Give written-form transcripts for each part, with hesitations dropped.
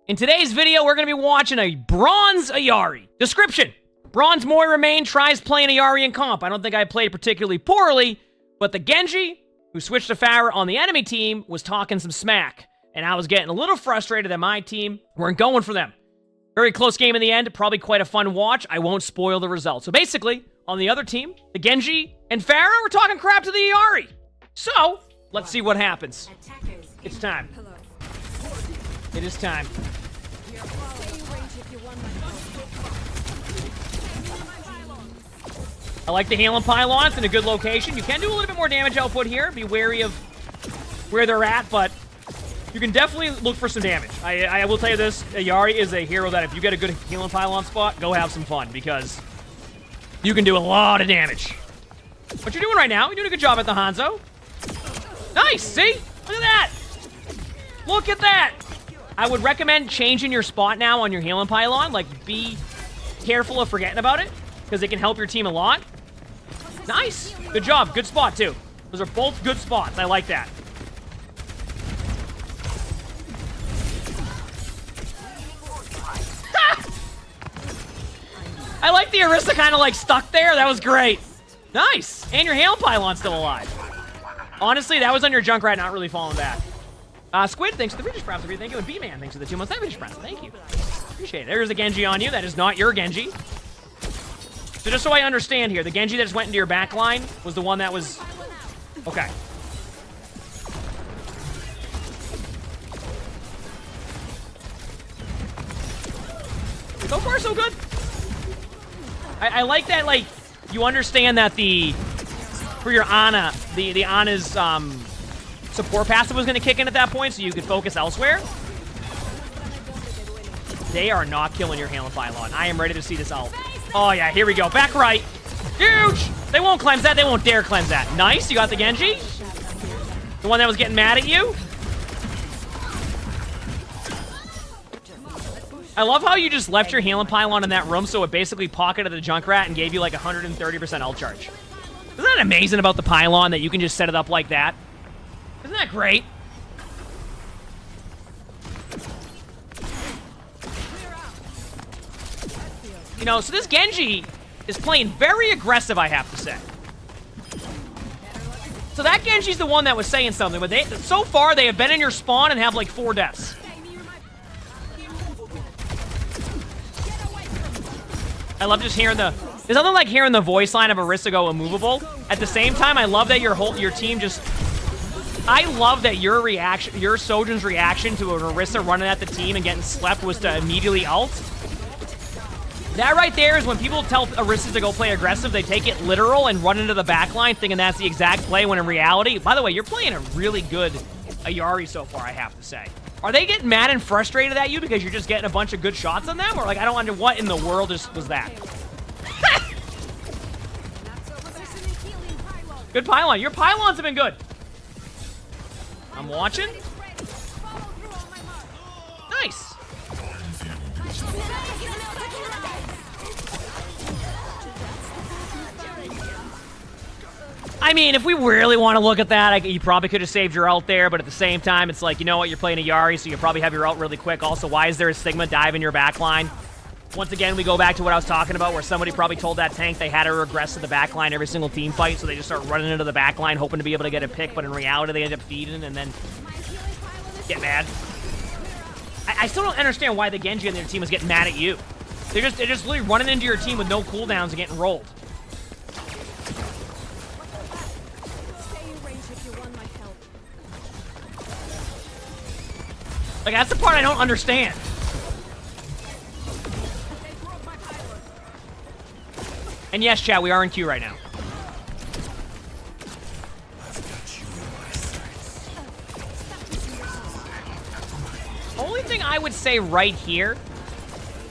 In today's video, we're going to be watching a Bronze ILLARI. Description: Bronze Moira main tries playing ILLARI in comp. I don't think I played particularly poorly, but the Genji, who switched to Pharah on the enemy team, was talking some smack. And I was getting a little frustrated that my team weren't going for them. Very close game in the end, probably quite a fun watch. I won't spoil the result. So basically, on the other team, the Genji and Pharah were talking crap to the ILLARI. So, let's see what happens. It's time. It is time. I like the healing pylon. It's in a good location. You can do a little bit more damage output here. Be wary of where they're at, but you can definitely look for some damage. I will tell you this, ILLARI is a hero that if you get a good healing pylon spot, go have some fun, because you can do a lot of damage. What you're doing right now, you're doing a good job at the Hanzo. Nice, see? Look at that. Look at that. I would recommend changing your spot now on your healing pylon. Like, be careful of forgetting about it, because it can help your team a lot. Nice. Good job. Good spot, too. Those are both good spots. I like that. I like the Orisa kind of like stuck there. That was great. Nice. And your healing pylon's still alive. Honestly, that was on your Junkrat not really falling back. Squid, thanks for the British Press. Thank you. And B-Man, thanks for the 2 months. British Press. Thank you. Appreciate it. There's a Genji on you. That is not your Genji. So just so I understand here, the Genji that just went into your back line was the one that was... Okay. So far, so good. I like that, like, you understand that for your Ana, the Ana's support passive was going to kick in at that point, so you could focus elsewhere. They are not killing your healing pylon. I am ready to see this ult. Oh, yeah, here we go. Back right. Huge! They won't cleanse that. They won't dare cleanse that. Nice, you got the Genji. The one that was getting mad at you. I love how you just left your healing pylon in that room, so it basically pocketed the Junkrat and gave you like 130% ult charge. Isn't that amazing about the pylon, that you can just set it up like that? Isn't that great? You know, so this Genji is playing very aggressive, I have to say. So that Genji's the one that was saying something, but so far they have been in your spawn and have like 4 deaths. I love just hearing the... There's nothing like hearing the voice line of Orisa go immovable. At the same time, I love that your team just... I love that your reaction, your Sojourn's reaction to an Orisa running at the team and getting slept was to immediately ult. That right there is when people tell Orisa to go play aggressive, they take it literal and run into the backline thinking that's the exact play, when in reality... By the way, you're playing a really good ILLARI so far, I have to say. Are they getting mad and frustrated at you because you're just getting a bunch of good shots on them? Or, like, I don't wonder what in the world was that? Good pylon. Your pylons have been good. I'm watching. Nice. I mean, if we really want to look at that, you probably could have saved your ult there, but at the same time, it's like, you know what, you're playing ILLARI, so you probably have your ult really quick. Also, why is there a Sigma dive in your backline? Once again, we go back to what I was talking about, where somebody probably told that tank they had to regress to the backline every single team fight, so they just start running into the backline, hoping to be able to get a pick, but in reality, they end up feeding and then get mad. I still don't understand why the Genji on their team is getting mad at you. They're just literally running into your team with no cooldowns and getting rolled. Like, that's the part I don't understand. And yes, chat, we are in queue right now. Only thing I would say right here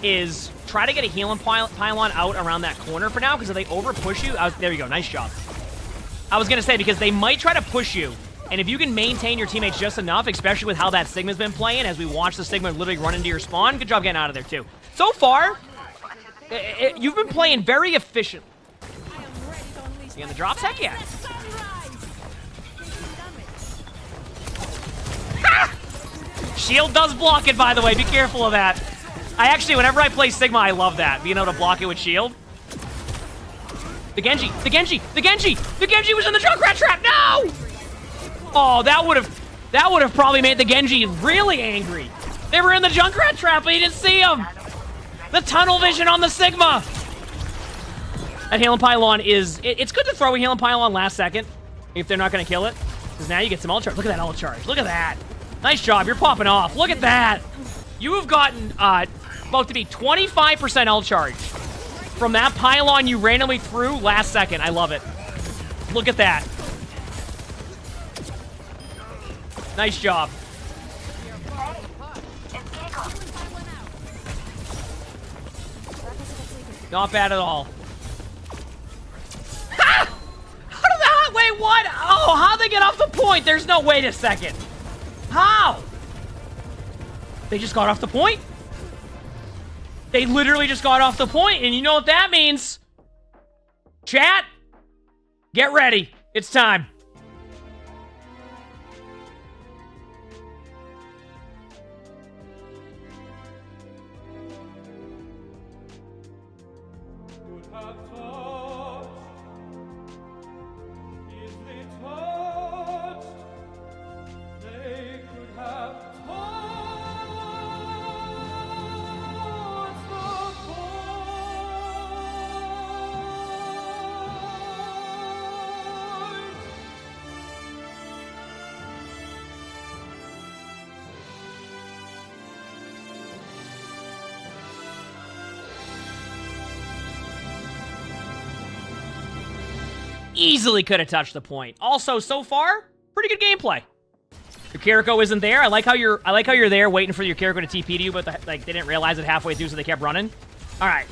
is try to get a healing pylon out around that corner for now, because if they over-push you... there you go, nice job. I was going to say, because they might try to push you, and if you can maintain your teammates just enough, especially with how that Sigma's been playing, as we watch the Sigma literally run into your spawn, good job getting out of there, too. So far, you've been playing very efficient. You in the drops? Heck yeah. Shield does block it, by the way. Be careful of that. I actually, whenever I play Sigma, I love that. Being able to block it with shield. The Genji. The Genji. The Genji. The Genji was in the Junkrat trap. No! Oh, that would have probably made the Genji really angry. They were in the Junkrat trap, but he didn't see him. The tunnel vision on the Sigma. That Hail and Pylon is... It's good to throw a Hail and Pylon last second if they're not going to kill it. Because now you get some ult charge. Look at that ult charge. Look at that. Nice job. You're popping off. Look at that. You have gotten about to be 25% ult charge from that pylon you randomly threw last second. I love it. Look at that. Nice job. Not bad at all. Ha! How did that? Wait, what? Oh, how'd they get off the point? There's no... Wait a second. How? They just got off the point? They literally just got off the point, and you know what that means? Chat, get ready. It's time. Easily could have touched the point. Also, so far, pretty good gameplay. Your Kiriko isn't there. I like how you're there waiting for your Kiriko to TP to you, but they didn't realize it halfway through, so they kept running. All right.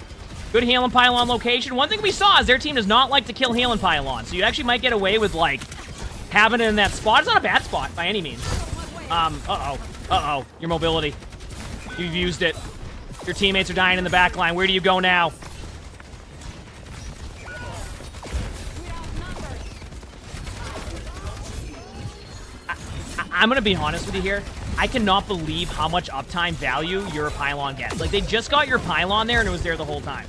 Good Hail and Pylon location. One thing we saw is their team does not like to kill Hail and Pylon, so you actually might get away with, like, having it in that spot. It's not a bad spot by any means. Uh-oh. Your mobility. You've used it. Your teammates are dying in the back line. Where do you go now? I'm going to be honest with you here. I cannot believe how much uptime value your pylon gets. Like, they just got your pylon there and it was there the whole time.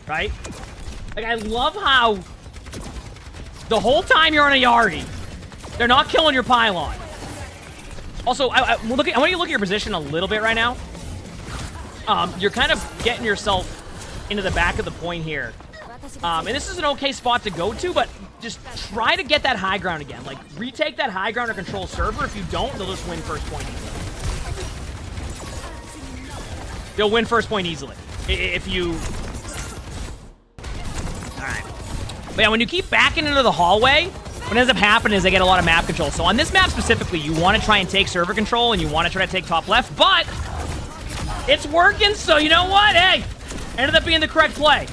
Right? Like, I love how the whole time you're on a Yari, they're not killing your pylon. Also, I want you to look at your position a little bit right now. You're kind of getting yourself into the back of the point here. And this is an okay spot to go to, but just try to get that high ground again. Like, retake that high ground or control server. If you don't, they'll just win first point easily. They'll win first point easily. If you... Alright. But yeah, when you keep backing into the hallway, what ends up happening is they get a lot of map control. So on this map specifically, you want to try and take server control, and you want to try to take top left, but it's working, so you know what? Hey, ended up being the correct play.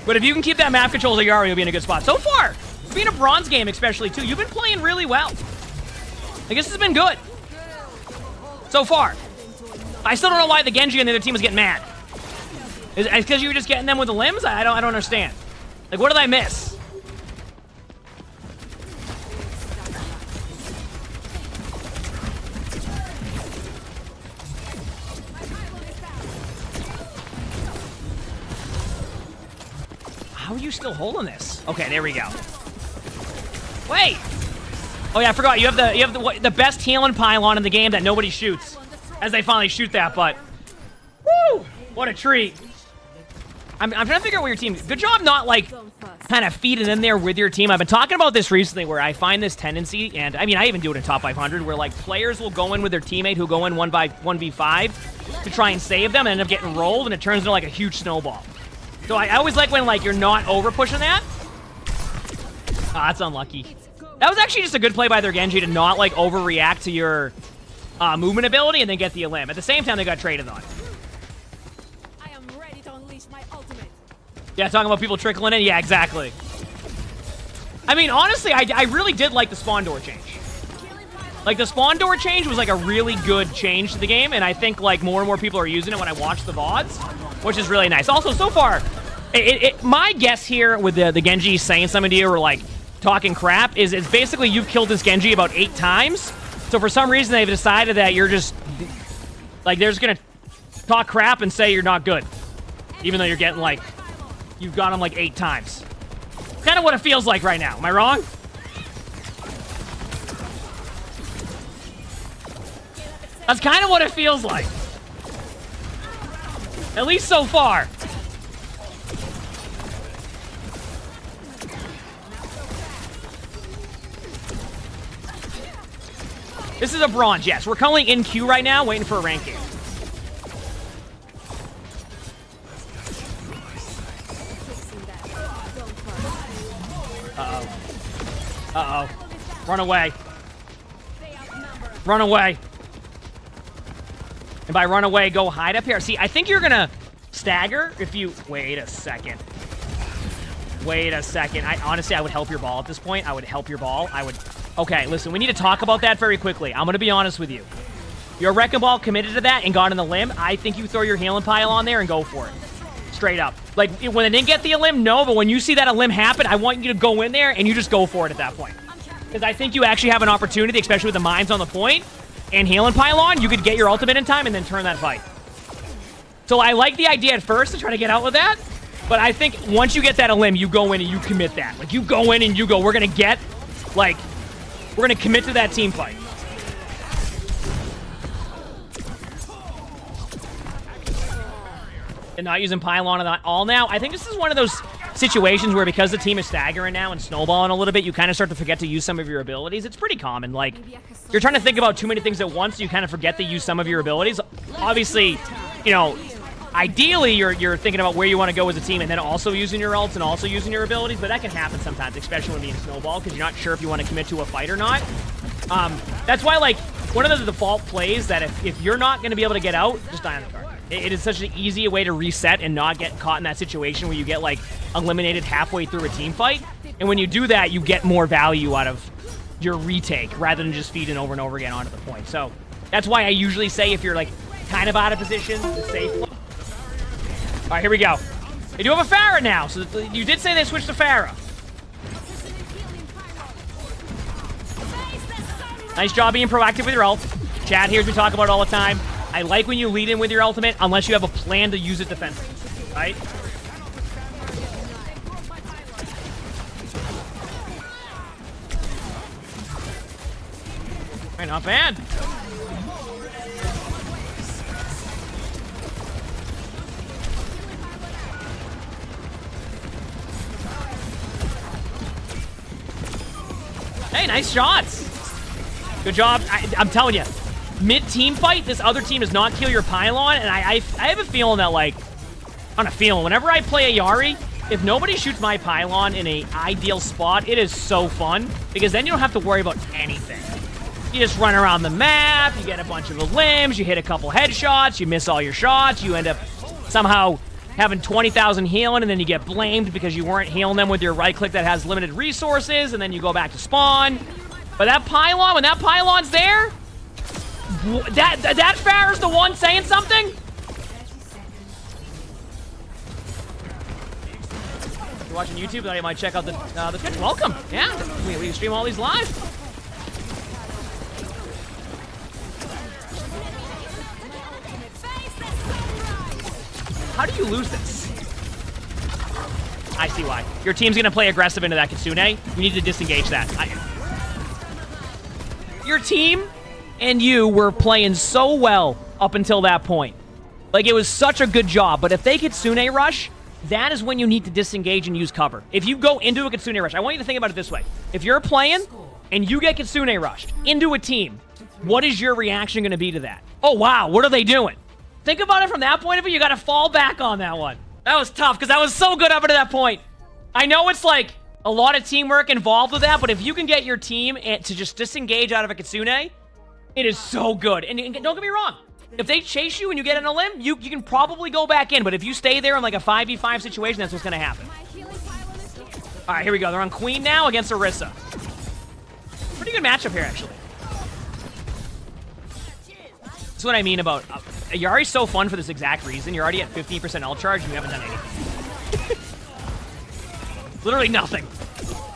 But if you can keep that map control as a Yari, you'll be in a good spot. So far, being a bronze game especially, too, you've been playing really well. I guess this has been good. So far. I still don't know why the Genji and the other team was getting mad. Is it because you were just getting them with the limbs? I don't understand. Like, what did I miss? How are you still holding this? Okay, there we go. Wait! Oh yeah, I forgot. You have the best healing pylon in the game that nobody shoots. As they finally shoot that, but... Woo! What a treat. I'm trying to figure out where your team... Good job not, like, kind of feeding in there with your team. I've been talking about this recently where I find this tendency, and I mean, I even do it in top 500, where, like, players will go in with their teammate who go in 1v5 to try and save them and end up getting rolled, and it turns into, like, a huge snowball. So I always like when, like, you're not over-pushing that. Oh, that's unlucky. That was actually just a good play by their Genji to not, like, overreact to your movement ability and then get the elim. At the same time, they got traded on. I am ready to unleash my ultimate. Yeah, talking about people trickling in? Yeah, exactly. I mean, honestly, I really did like the spawn door change. Like, the spawn door change was, like, a really good change to the game, and I think, like, more and more people are using it when I watch the VODs, which is really nice. Also, so far, my guess here with the Genji saying something to you or, like, talking crap is basically you've killed this Genji about 8 times, So for some reason, they've decided that you're just, like, they're just going to talk crap and say you're not good. Even though you're getting, like, you've got them, like, 8 times. Kind of what it feels like right now. Am I wrong? That's kind of what it feels like. At least so far. This is a bronze, yes. We're calling in queue right now, waiting for a rank game. Uh-oh. Uh-oh. Run away. Run away. And by run away, go hide up here. See, I think you're gonna stagger if you... Wait a second. Wait a second. Honestly, I would help your ball at this point. I would help your ball. I would... Okay, listen, we need to talk about that very quickly. I'm gonna be honest with you. Your wrecking ball committed to that and got in the limb. I think you throw your healing pile on there and go for it. Straight up. Like, when they didn't get the elim, no, but when you see that elim happen, I want you to go in there and you just go for it at that point. Because I think you actually have an opportunity, especially with the mines on the point, and healing pylon, you could get your ultimate in time and then turn that fight. So I like the idea at first to try to get out with that, but I think once you get that elim, you go in and you commit that. Like, you go in and you go, we're going to get, like, we're going to commit to that team fight. And not using pylon at all now. I think this is one of those situations where because the team is staggering now and snowballing a little bit, you kind of start to forget to use some of your abilities. It's pretty common. Like, you're trying to think about too many things at once, so you kind of forget to use some of your abilities. Obviously, you know, ideally you're thinking about where you want to go as a team and then also using your ults and also using your abilities, but that can happen sometimes, especially when being snowball, because you're not sure if you want to commit to a fight or not. That's why, like, one of the default plays that if you're not going to be able to get out, just die on the card. It is such an easy way to reset and not get caught in that situation where you get, like, eliminated halfway through a team fight. And when you do that, you get more value out of your retake rather than just feeding over and over again onto the point. So that's why I usually say if you're, like, kind of out of position, the safe play. All right, here we go. They do have a Pharah now, so you did say they switched to Pharah. Nice job being proactive with your ult. Chad hears me talk about it all the time. I like when you lead in with your ultimate, unless you have a plan to use it defensively, right? All right, not bad. Hey, nice shots. Good job. I'm telling you. Mid-team fight, this other team does not kill your pylon, and I have a feeling that, like, on a feeling, whenever I play ILLARI, if nobody shoots my pylon in an ideal spot, it is so fun, because then you don't have to worry about anything. You just run around the map, you get a bunch of limbs, you hit a couple headshots, you miss all your shots, you end up somehow having 20,000 healing, and then you get blamed because you weren't healing them with your right-click that has limited resources, and then you go back to spawn. But that pylon, when that pylon's there, that Pharah's the one saying something? If you're watching YouTube, then you might check out the Twitch. Welcome. Yeah, we stream all these live. How do you lose this? I see why. Your team's gonna play aggressive into that Kitsune. You need to disengage that. Your team and you were playing so well up until that point. Like, it was such a good job. But if they Kitsune rush, that is when you need to disengage and use cover. If you go into a Kitsune rush, I want you to think about it this way. If you're playing and you get Kitsune rushed into a team, what is your reaction going to be to that? Oh, wow, what are they doing? Think about it from that point of view. You got to fall back on that one. That was tough because that was so good up to that point. I know it's like a lot of teamwork involved with that, but if you can get your team to just disengage out of a Kitsune, it is so good. And don't get me wrong. If they chase you and you get an elim, you can probably go back in. But if you stay there in like a 5v5 situation, that's what's going to happen. All right, here we go. They're on Queen now against Orisa. Pretty good matchup here, actually. That's what I mean about... ILLARI's so fun for this exact reason. You're already at 15% ult charge and you haven't done anything. Literally nothing.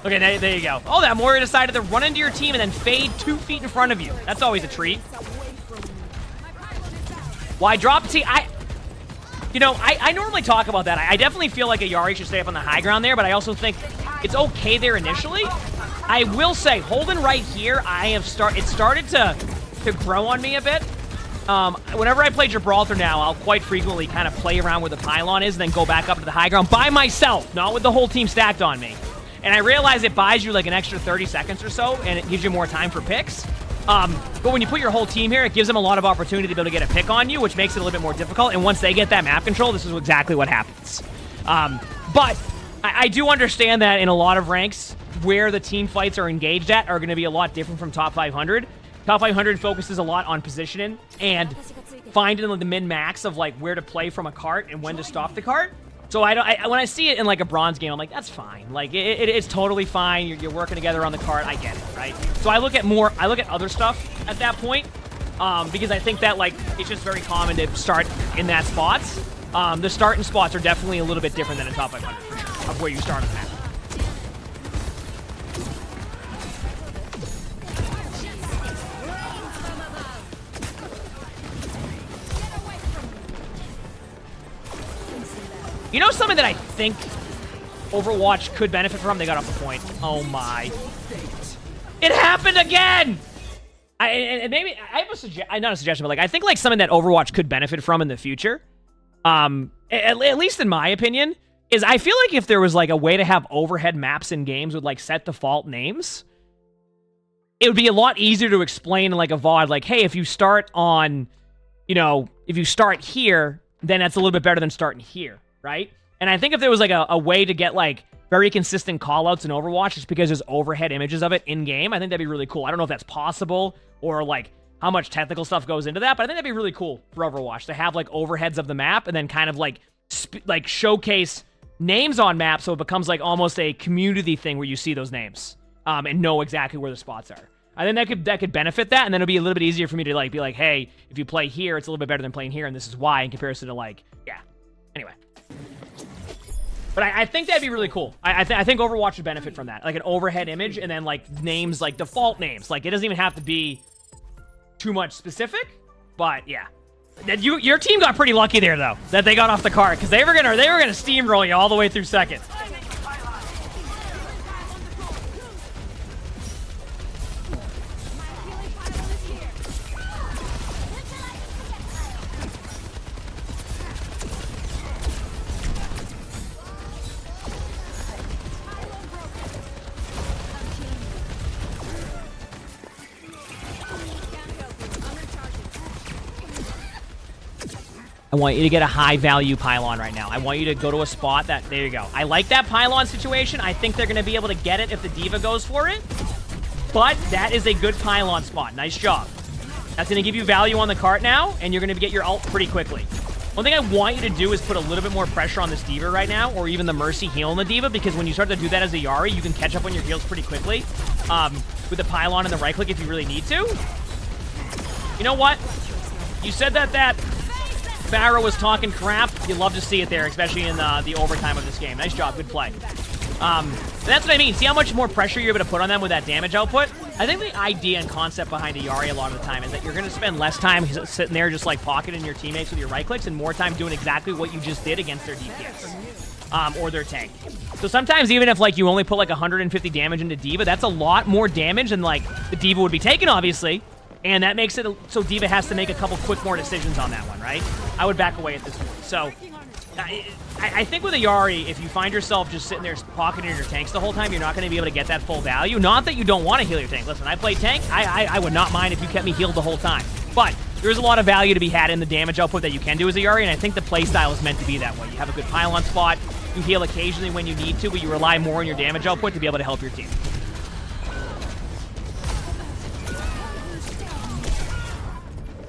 Okay, there you go. Oh, that Moira decided to run into your team and then fade 2 feet in front of you. That's always a treat. Why drop? See, you know, I normally talk about that. I definitely feel like ILLARI should stay up on the high ground there, but I also think it's okay there initially. I will say, holding right here, it started to grow on me a bit. Whenever I play Gibraltar now, I'll quite frequently kind of play around where the pylon is and then go back up to the high ground by myself, not with the whole team stacked on me. And I realize it buys you like an extra 30 seconds or so, and it gives you more time for picks. But when you put your whole team here, it gives them a lot of opportunity to be able to get a pick on you, which makes it a little bit more difficult. And once they get that map control, this is exactly what happens. But I do understand that in a lot of ranks, where the team fights are engaged at are going to be a lot different from top 500. Top 500 focuses a lot on positioning and finding the min-max of like where to play from a cart and when to stop the cart. So when I see it in like a bronze game, I'm like, that's fine. Like it's totally fine. You're working together on the cart. I get it, right? So I look at other stuff at that point because I think that like it's just very common to start in that spots. The starting spots are definitely a little bit different than a top 500 for sure of where you start on the map. You know something that I think Overwatch could benefit from? They got off the point. Oh my. It happened again! And maybe, I have a suggestion, not a suggestion, but like, I think like something that Overwatch could benefit from in the future, at least in my opinion, is I feel like if there was like a way to have overhead maps in games with like set default names, it would be a lot easier to explain in like a VOD, like, hey, if you start on, you know, if you start here, then that's a little bit better than starting here. Right? And I think if there was like a way to get like very consistent callouts in Overwatch just because there's overhead images of it in-game, I think that'd be really cool. I don't know if that's possible or like how much technical stuff goes into that, but I think that'd be really cool for Overwatch to have like overheads of the map and then kind of like showcase names on maps so it becomes like almost a community thing where you see those names and know exactly where the spots are. I think that could benefit that, and then it'll be a little bit easier for me to like be like, hey, if you play here, it's a little bit better than playing here, and this is why in comparison to like, yeah. Anyway. But I think that'd be really cool. I think Overwatch would benefit from that. Like an overhead image and then like names, like default names. Like it doesn't even have to be too much specific, but yeah. Your team got pretty lucky there though, that they got off the cart, because they were gonna steamroll you all the way through second. I want you to get a high-value pylon right now. I want you to go to a spot that... There you go. I like that pylon situation. I think they're going to be able to get it if the D.Va goes for it. But that is a good pylon spot. Nice job. That's going to give you value on the cart now, and you're going to get your ult pretty quickly. One thing I want you to do is put a little bit more pressure on this D.Va right now, or even the Mercy heal on the D.Va, because when you start to do that as a ILLARI, you can catch up on your heals pretty quickly with the pylon and the right-click if you really need to. You know what? You said that Barrow was talking crap. You love to see it there, especially in the overtime of this game. Nice job. Good play. That's what I mean. See how much more pressure you're able to put on them with that damage output? I think the idea and concept behind ILLARI a lot of the time is that you're going to spend less time sitting there just like pocketing your teammates with your right clicks and more time doing exactly what you just did against their DPS or their tank. So sometimes even if like you only put like 150 damage into D.Va, that's a lot more damage than like the D.Va would be taking, obviously. And that makes it so D.Va has to make a couple quick more decisions on that one, right? I would back away at this point. So I think with ILLARI, if you find yourself just sitting there pocketing your tanks the whole time, you're not going to be able to get that full value. Not that you don't want to heal your tank. Listen, I play tank. I would not mind if you kept me healed the whole time. But there's a lot of value to be had in the damage output that you can do as ILLARI, and I think the playstyle is meant to be that way. You have a good pylon spot. You heal occasionally when you need to, but you rely more on your damage output to be able to help your team.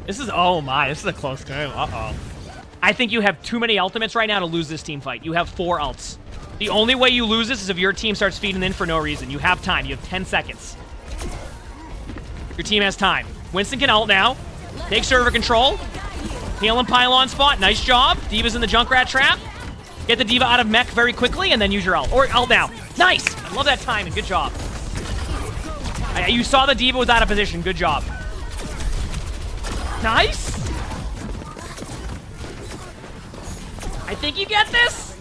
This is, oh my, this is a close game. Uh-oh. I think you have too many ultimates right now to lose this team fight. You have 4 ults. The only way you lose this is if your team starts feeding in for no reason. You have time. You have 10 seconds. Your team has time. Winston can ult now. Take server control. Heal and pylon spot. Nice job. D.Va's in the Junkrat trap. Get the D.Va out of mech very quickly, and then use your ult. Or ult now. Nice! I love that timing. Good job. You saw the D.Va was out of position. Good job. Nice! I think you get this.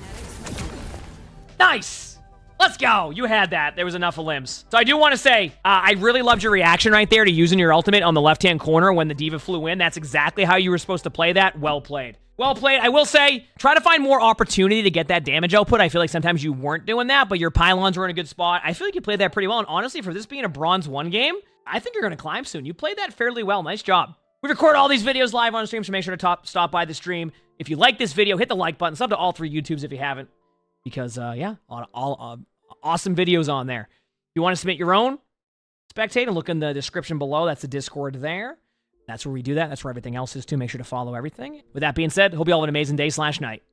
Nice. Let's go. You had that. There was enough of limbs. So I do want to say, I really loved your reaction right there to using your ultimate on the left-hand corner when the D.Va flew in. That's exactly how you were supposed to play that. Well played. Well played. I will say, try to find more opportunity to get that damage output. I feel like sometimes you weren't doing that, but your pylons were in a good spot. I feel like you played that pretty well. And honestly, for this being a Bronze 1 game, I think you're going to climb soon. You played that fairly well. Nice job. We record all these videos live on stream, so make sure to stop by the stream. If you like this video, hit the like button. Sub to all 3 YouTubes if you haven't. Because, yeah, all awesome videos on there. If you want to submit your own, spectate and look in the description below. That's the Discord there. That's where we do that. That's where everything else is too. Make sure to follow everything. With that being said, hope you all have an amazing day/night.